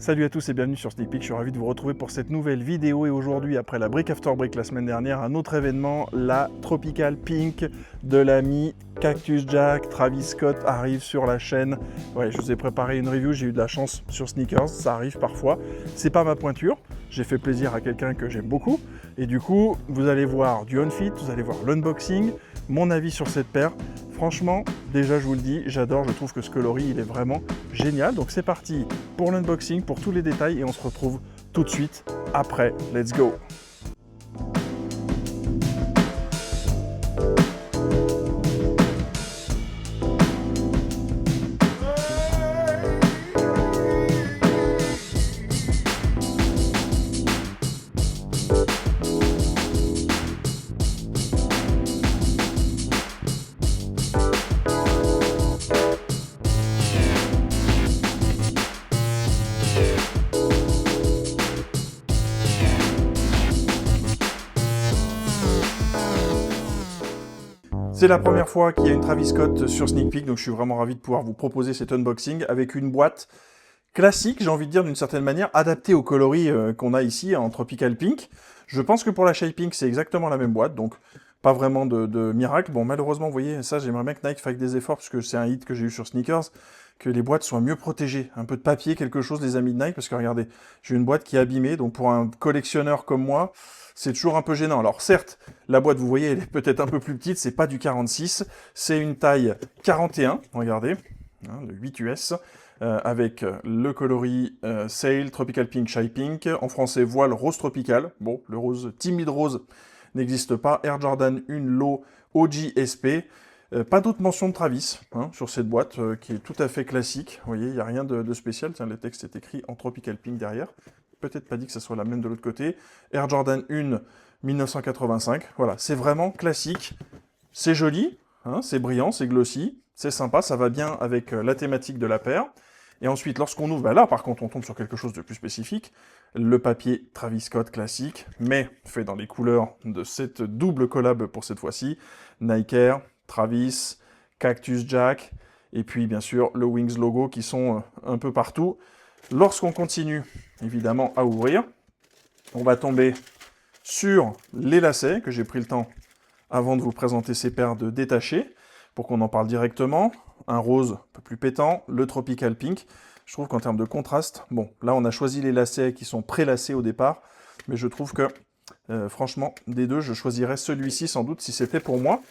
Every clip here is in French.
Salut à tous et bienvenue sur Sneak Peek, je suis ravi de vous retrouver pour cette nouvelle vidéo et aujourd'hui, après la Brick After Brick la semaine dernière, un autre événement, la Tropical Pink de l'ami Cactus Jack. Travis Scott arrive sur la chaîne. Ouais, je vous ai préparé une review, j'ai eu de la chance sur Sneakers, ça arrive parfois. C'est pas ma pointure, j'ai fait plaisir à quelqu'un que j'aime beaucoup et du coup, vous allez voir du on-fit, vous allez voir l'unboxing, mon avis sur cette paire. Franchement, déjà je vous le dis, j'adore, je trouve que ce coloris il est vraiment génial. Donc c'est parti pour l'unboxing, pour tous les détails et on se retrouve tout de suite après. Let's go! C'est la première fois qu'il y a une Travis Scott sur Sneak Peek, donc je suis vraiment ravi de pouvoir vous proposer cet unboxing avec une boîte classique, j'ai envie de dire d'une certaine manière, adaptée au coloris qu'on a ici en Tropical Pink. Je pense que pour la Shy Pink, c'est exactement la même boîte, donc pas vraiment de miracle. Bon, malheureusement, vous voyez, ça, j'aimerais bien que Nike fasse des efforts, parce que c'est un hit que j'ai eu sur Sneakers, que les boîtes soient mieux protégées. Un peu de papier, quelque chose, les amis de Nike, parce que regardez, j'ai une boîte qui est abîmée, donc pour un collectionneur comme moi, c'est toujours un peu gênant. Alors certes, la boîte, vous voyez, elle est peut-être un peu plus petite, c'est pas du 46, c'est une taille 41, regardez, hein, le 8 US, avec le coloris Sail, Tropical Pink, Shy Pink, en français voile rose tropical, bon, le rose timide rose n'existe pas, Air Jordan 1 Low OG SP, pas d'autre mention de Travis hein, sur cette boîte qui est tout à fait classique, vous voyez, il n'y a rien de spécial, tiens, le texte est écrit en Tropical Pink derrière, peut-être pas dit que ça soit la même de l'autre côté, Air Jordan 1 1985, voilà, c'est vraiment classique, c'est joli, hein, c'est brillant, c'est glossy, c'est sympa, ça va bien avec la thématique de la paire. Et ensuite, lorsqu'on ouvre, bah là par contre on tombe sur quelque chose de plus spécifique, le papier Travis Scott classique, mais fait dans les couleurs de cette double collab pour cette fois-ci, Nike Air, Travis, Cactus Jack, et puis bien sûr le Wings logo qui sont un peu partout. Lorsqu'on continue évidemment à ouvrir, on va tomber sur les lacets que j'ai pris le temps avant de vous présenter ces paires de détachés, pour qu'on en parle directement. Un rose un peu plus pétant, le Tropical Pink. Je trouve qu'en termes de contraste, bon, là on a choisi les lacets qui sont pré-lacés au départ, mais je trouve que, franchement, des deux, je choisirais celui-ci sans doute si c'était pour moi.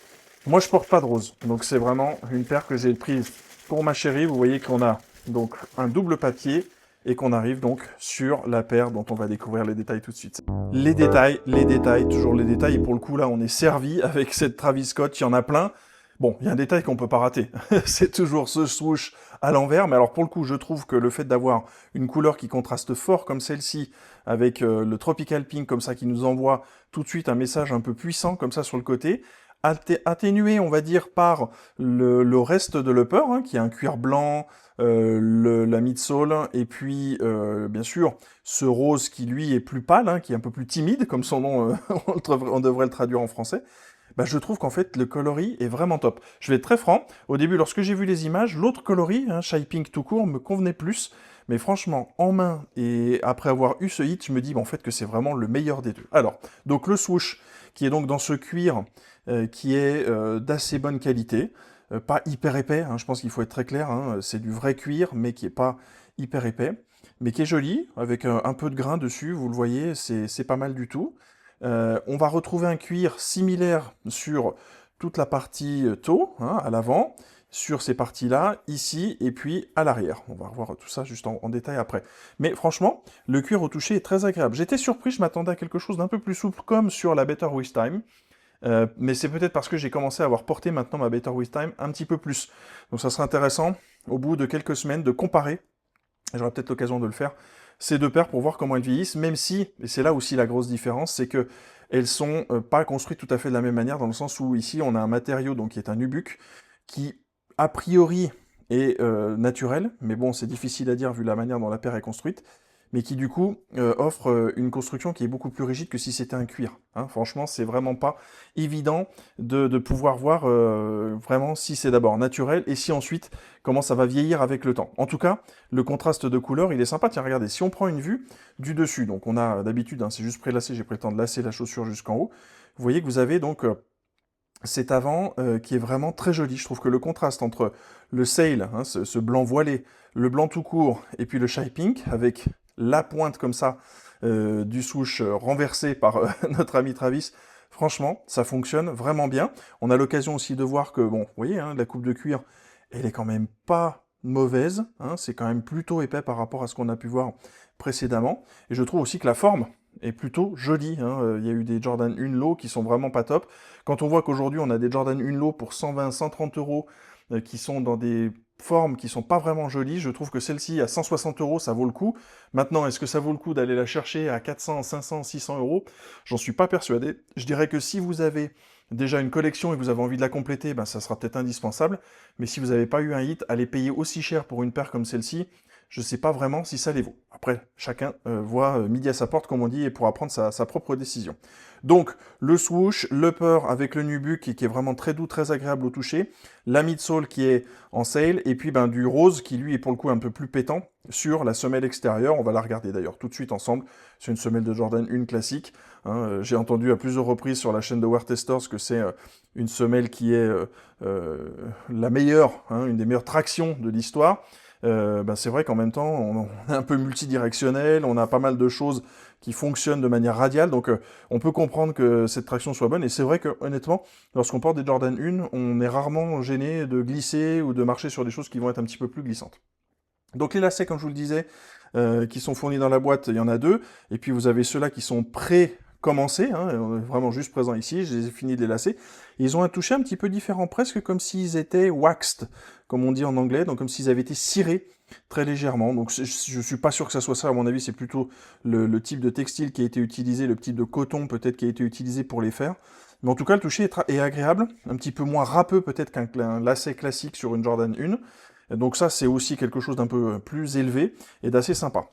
Moi je porte pas de rose, donc c'est vraiment une paire que j'ai prise pour ma chérie. Vous voyez qu'on a donc un double papier, et qu'on arrive donc sur la paire dont on va découvrir les détails tout de suite. Les détails, toujours les détails, et pour le coup là on est servi avec cette Travis Scott, il y en a plein. Bon, il y a un détail qu'on peut pas rater, c'est toujours ce swoosh à l'envers, mais alors pour le coup je trouve que le fait d'avoir une couleur qui contraste fort comme celle-ci, avec le Tropical Pink comme ça qui nous envoie tout de suite un message un peu puissant comme ça sur le côté, atténué on va dire par le reste de l'upper, hein, qui est un cuir blanc, la midsole, et puis bien sûr ce rose qui lui est plus pâle, hein, qui est un peu plus timide, comme son nom, on devrait le traduire en français. Bah, je trouve qu'en fait le coloris est vraiment top. Je vais être très franc, au début lorsque j'ai vu les images, l'autre coloris, hein, Shy Pink tout court, me convenait plus, mais franchement en main et après avoir eu ce hit, je me dis bah, en fait que c'est vraiment le meilleur des deux. Alors, donc le swoosh qui est donc dans ce cuir qui est d'assez bonne qualité, pas hyper épais, hein, je pense qu'il faut être très clair, hein, c'est du vrai cuir, mais qui n'est pas hyper épais, mais qui est joli, avec un peu de grain dessus, vous le voyez, c'est pas mal du tout. On va retrouver un cuir similaire sur toute la partie toe, hein, à l'avant, sur ces parties-là, ici, et puis à l'arrière. On va revoir tout ça juste en détail après. Mais franchement, le cuir au toucher est très agréable. J'étais surpris, je m'attendais à quelque chose d'un peu plus souple, comme sur la Better With Time, mais c'est peut-être parce que j'ai commencé à avoir porté maintenant ma Better With Time un petit peu plus. Donc ça serait intéressant, au bout de quelques semaines, de comparer, et j'aurai peut-être l'occasion de le faire, ces deux paires pour voir comment elles vieillissent, même si, et c'est là aussi la grosse différence, c'est que elles sont pas construites tout à fait de la même manière, dans le sens où ici on a un matériau donc, qui est un nubuck, qui a priori est naturel, mais bon c'est difficile à dire vu la manière dont la paire est construite, mais qui du coup offre une construction qui est beaucoup plus rigide que si c'était un cuir. Hein. Franchement, c'est vraiment pas évident de pouvoir voir vraiment si c'est d'abord naturel et si ensuite comment ça va vieillir avec le temps. En tout cas, le contraste de couleur, il est sympa. Tiens, regardez, si on prend une vue du dessus, donc on a d'habitude, hein, c'est juste prélacé, j'ai pris le temps de lasser la chaussure jusqu'en haut, vous voyez que vous avez donc cet avant qui est vraiment très joli. Je trouve que le contraste entre le sail, hein, ce blanc voilé, le blanc tout court, et puis le shy pink, avec la pointe comme ça du swoosh renversé par notre ami Travis, franchement, ça fonctionne vraiment bien. On a l'occasion aussi de voir que, bon, vous voyez, hein, la coupe de cuir, elle est quand même pas mauvaise, hein, c'est quand même plutôt épais par rapport à ce qu'on a pu voir précédemment. Et je trouve aussi que la forme est plutôt jolie. Hein. Il y a eu des Jordan 1 Low qui sont vraiment pas top. Quand on voit qu'aujourd'hui on a des Jordan 1 Low pour 120, 130 euros qui sont dans des formes qui sont pas vraiment jolies, je trouve que celle-ci à 160 euros ça vaut le coup. Maintenant, est-ce que ça vaut le coup d'aller la chercher à 400, 500, 600 euros? J'en suis pas persuadé. Je dirais que si vous avez déjà une collection et que vous avez envie de la compléter, ben, ça sera peut-être indispensable. Mais si vous n'avez pas eu un hit, aller payer aussi cher pour une paire comme celle-ci, je ne sais pas vraiment si ça les vaut. Après, chacun voit midi à sa porte, comme on dit, et pourra prendre sa propre décision. Donc, le swoosh, l'upper avec le nubuck qui est vraiment très doux, très agréable au toucher, la midsole qui est en sail, et puis ben, du rose qui lui est pour le coup un peu plus pétant sur la semelle extérieure. On va la regarder d'ailleurs tout de suite ensemble. C'est une semelle de Jordan 1 classique. Hein. J'ai entendu à plusieurs reprises sur la chaîne de Wear Testers que c'est une semelle qui est la meilleure, hein, une des meilleures tractions de l'histoire. Ben c'est vrai qu'en même temps, on est un peu multidirectionnel, on a pas mal de choses qui fonctionnent de manière radiale, donc on peut comprendre que cette traction soit bonne, et c'est vrai que honnêtement, lorsqu'on porte des Jordan 1, on est rarement gêné de glisser ou de marcher sur des choses qui vont être un petit peu plus glissantes. Donc les lacets, comme je vous le disais, qui sont fournis dans la boîte, il y en a deux, et puis vous avez ceux-là qui sont pré-commencés, hein, on est vraiment juste présents ici, je les ai finis de les lacer. Ils ont un toucher un petit peu différent, presque comme s'ils étaient waxed, comme on dit en anglais, donc comme s'ils avaient été cirés très légèrement. Donc je suis pas sûr que ça soit ça, à mon avis c'est plutôt le type de textile qui a été utilisé, le type de coton peut-être qui a été utilisé pour les faire. Mais en tout cas le toucher est agréable, un petit peu moins râpeux peut-être qu'un lacet classique sur une Jordan 1. Donc ça c'est aussi quelque chose d'un peu plus élevé et d'assez sympa.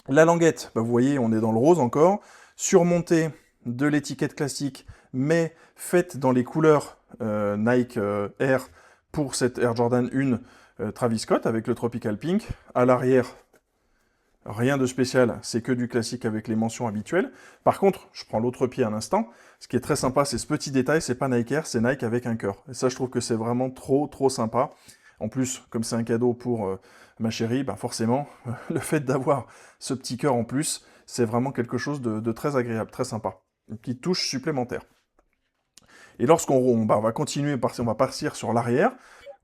La languette, bah vous voyez on est dans le rose encore, surmontée de l'étiquette classique, mais faite dans les couleurs Nike Air pour cette Air Jordan 1 Travis Scott avec le Tropical Pink. À l'arrière, rien de spécial, c'est que du classique avec les mentions habituelles. Par contre, je prends l'autre pied à l'instant. Ce qui est très sympa, c'est ce petit détail, c'est pas Nike Air, c'est Nike avec un cœur. Et ça, je trouve que c'est vraiment trop sympa. En plus, comme c'est un cadeau pour ma chérie, ben forcément, le fait d'avoir ce petit cœur en plus, c'est vraiment quelque chose de très agréable, très sympa. Une petite touche supplémentaire. Et lorsqu'on on va continuer, on va partir sur l'arrière,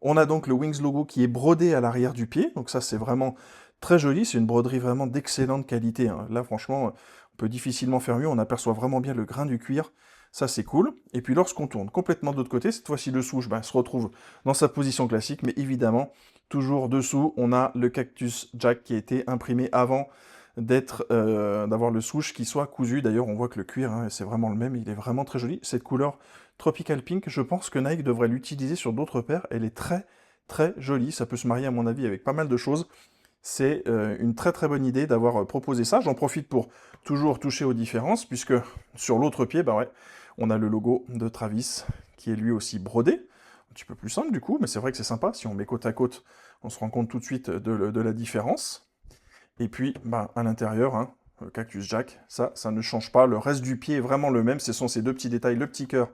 on a donc le Wings logo qui est brodé à l'arrière du pied. Donc ça, c'est vraiment très joli. C'est une broderie vraiment d'excellente qualité. Hein. Là, franchement, on peut difficilement faire mieux. On aperçoit vraiment bien le grain du cuir. Ça, c'est cool. Et puis lorsqu'on tourne complètement de l'autre côté, cette fois-ci le swoosh se retrouve dans sa position classique. Mais évidemment, toujours dessous, on a le Cactus Jack qui a été imprimé avant d'avoir le swoosh qui soit cousu. D'ailleurs, on voit que le cuir, hein, c'est vraiment le même. Il est vraiment très joli. Cette couleur Tropical Pink, je pense que Nike devrait l'utiliser sur d'autres paires. Elle est très jolie. Ça peut se marier, à mon avis, avec pas mal de choses. C'est une très bonne idée d'avoir proposé ça. J'en profite pour toujours toucher aux différences, puisque sur l'autre pied, bah ouais, on a le logo de Travis, qui est lui aussi brodé. Un petit peu plus simple du coup, mais c'est vrai que c'est sympa. Si on met côte à côte, on se rend compte tout de suite de la différence. Et puis, bah, à l'intérieur, hein, Cactus Jack, ça ne change pas. Le reste du pied est vraiment le même. Ce sont ces deux petits détails, le petit cœur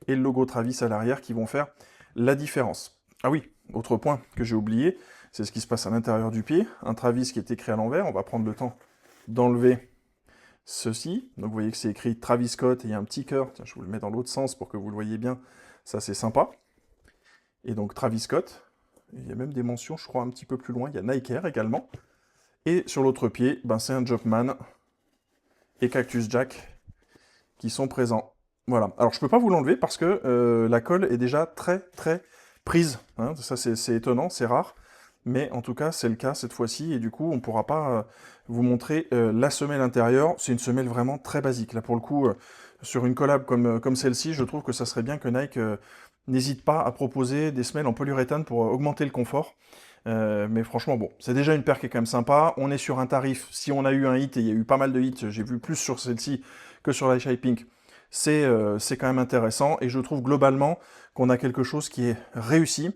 et le logo Travis à l'arrière qui vont faire la différence. Ah oui, autre point que j'ai oublié, c'est ce qui se passe à l'intérieur du pied. Un Travis qui est écrit à l'envers. On va prendre le temps d'enlever ceci. Donc vous voyez que c'est écrit Travis Scott et il y a un petit cœur. Tiens, je vous le mets dans l'autre sens pour que vous le voyez bien. Ça, c'est sympa. Et donc Travis Scott. Il y a même des mentions, je crois, un petit peu plus loin. Il y a Nike Air également. Et sur l'autre pied, ben, c'est un Jumpman et Cactus Jack qui sont présents. Voilà. Alors, je ne peux pas vous l'enlever parce que la colle est déjà très prise. Hein. Ça, c'est étonnant, c'est rare. Mais en tout cas, c'est le cas cette fois-ci. Et du coup, on ne pourra pas vous montrer la semelle intérieure. C'est une semelle vraiment très basique. Là, pour le coup, sur une collab comme celle-ci, je trouve que ça serait bien que Nike n'hésite pas à proposer des semelles en polyuréthane pour augmenter le confort. Mais franchement, bon, c'est déjà une paire qui est quand même sympa. On est sur un tarif, si on a eu un hit, et il y a eu pas mal de hits, j'ai vu plus sur celle-ci que sur la Shy Pink, c'est quand même intéressant. Et je trouve globalement qu'on a quelque chose qui est réussi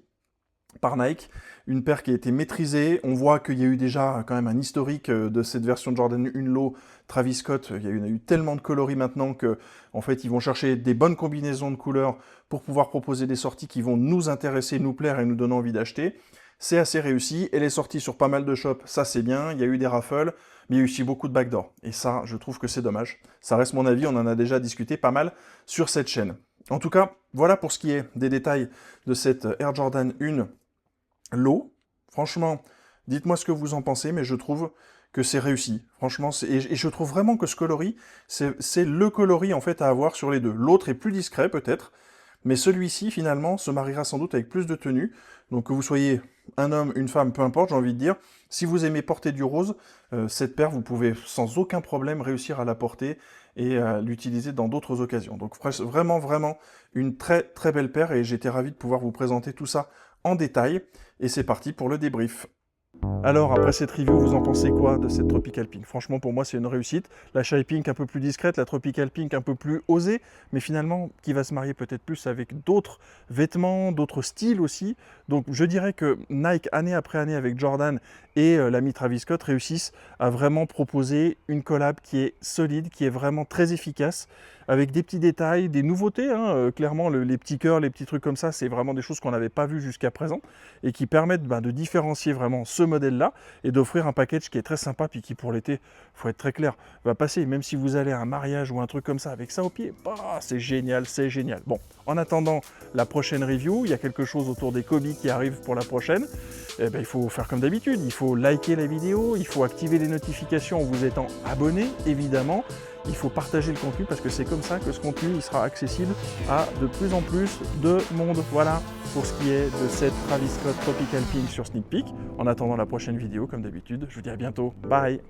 par Nike, une paire qui a été maîtrisée. On voit qu'il y a eu déjà quand même un historique de cette version de Jordan 1 Low, Travis Scott. Il y a eu tellement de coloris maintenant que, en fait, ils vont chercher des bonnes combinaisons de couleurs pour pouvoir proposer des sorties qui vont nous intéresser, nous plaire et nous donner envie d'acheter. C'est assez réussi. Elle est sortie sur pas mal de shops, ça c'est bien. Il y a eu des raffles, mais il y a eu aussi beaucoup de backdoor. Et ça, je trouve que c'est dommage. Ça reste mon avis, on en a déjà discuté pas mal sur cette chaîne. En tout cas, voilà pour ce qui est des détails de cette Air Jordan 1 Low. Franchement, dites-moi ce que vous en pensez, mais je trouve que c'est réussi. Franchement, et je trouve vraiment que ce coloris, c'est le coloris en fait à avoir sur les deux. L'autre est plus discret peut-être, mais celui-ci finalement se mariera sans doute avec plus de tenue. Donc que vous soyez un homme, une femme, peu importe, j'ai envie de dire, si vous aimez porter du rose, cette paire, vous pouvez sans aucun problème réussir à la porter et à l'utiliser dans d'autres occasions. Donc vraiment, vraiment une très très belle paire et j'étais ravi de pouvoir vous présenter tout ça en détail. Et c'est parti pour le débrief. Alors, après cette review, vous en pensez quoi de cette Tropical Pink? Franchement, pour moi, c'est une réussite. La Shy Pink un peu plus discrète, la Tropical Pink un peu plus osée, mais finalement, qui va se marier peut-être plus avec d'autres vêtements, d'autres styles aussi. Donc, je dirais que Nike, année après année, avec Jordan et l'ami Travis Scott, réussissent à vraiment proposer une collab qui est solide, qui est vraiment très efficace, avec des petits détails, des nouveautés. Clairement, les petits cœurs, les petits trucs comme ça, c'est vraiment des choses qu'on n'avait pas vues jusqu'à présent et qui permettent de différencier vraiment ce modèle-là et d'offrir un package qui est très sympa, puis qui pour l'été, faut être très clair, va passer. Même si vous allez à un mariage ou un truc comme ça avec ça au pied, bah, c'est génial, c'est génial. Bon, en attendant la prochaine review, il y a quelque chose autour des Kobe qui arrive pour la prochaine. Eh ben, il faut faire comme d'habitude, il faut liker la vidéo, il faut activer les notifications en vous étant abonné, évidemment. Il faut partager le contenu parce que c'est comme ça que ce contenu il sera accessible à de plus en plus de monde. Voilà pour ce qui est de cette Travis Scott Tropical Pink sur Sneak Peek. En attendant la prochaine vidéo, comme d'habitude, je vous dis à bientôt. Bye!